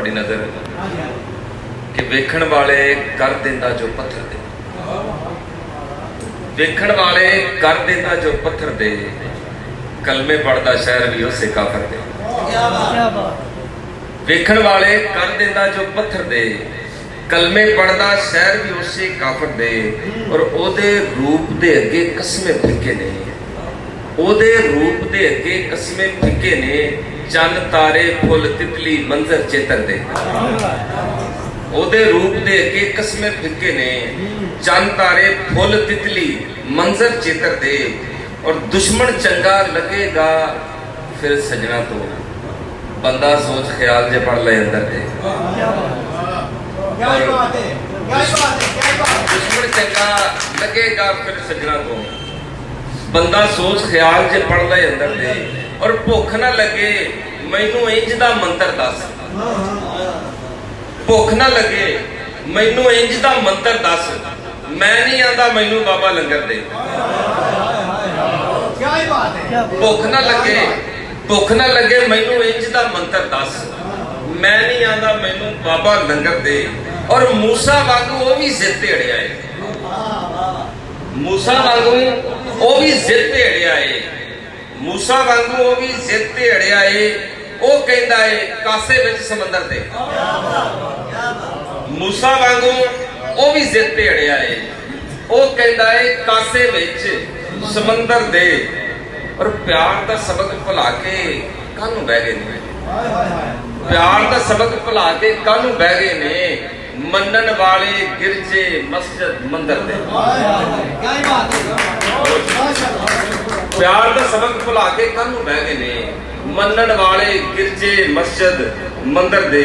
ਤੁਹਾਡੀ ਨਜ਼ਰ कि वेखण वाले कर देंदा जो पत्थर दे, वेखण वाले कर देंदा जो पत्थर दे, कलमे पढ़दा शहर भी उसे काफर दे। वेखण वाले कर देंदा जो पत्थर दे, कलमे पढ़दा शहर भी उसे काफर दे। और ओदे रूप दे अगे कसमें फिके ने, ओदे रूप दे अगे कसमें फिके ने, चन तारे फुल तितली मंजर चेतर दे। ओदे रूप दे अगे कसमें फिके ने, चन तारे फुल तितली मंजर चेतर दे। और दुश्मन चंगा लगेगा फिर सजना तो, बंदा सोच ख्याल जे पढ़ ले अंदर दे। दुश्मन चंगा लगेगा फिर सजना तो, बंदा सोच ख्याल जे पढ़ ले अंदर दे। और भुख ना लगे मैनू इंज दा मंत्र दस, भुख ना लगे मैनू इंज दा मंत्र दस, मैं नहीं आंदा मैनू बाबा लंगर दे। भुख ना लगे, भुख ना लगे मैनू इंज दा मंत्र दस, मैं नहीं आंदा मैनू बाबा लंगर दे। और मूसा वांगू वो भी जिद ते अड़िया है, मूसा वांगू वो भी जिद ते अड़िया है, मूसा वांगू वो भी जिद ते अड़िया है। वो कहता है कासे विच समंदर दे, मूसा वांगू वो भी जिद ते अड़िया है। वो कहता है कासे विच समंदर दे। और प्यार का सबक भुला के कानू बह गए ने, प्यार का सबक भुला के कानू बह गए ने, मनन वाले गिरजे मस्जिद मंदिर दे। प्यार का सबक भुला के कानू बह गए ने, मनन वाले गिरजे मस्जिद मंदिर दे।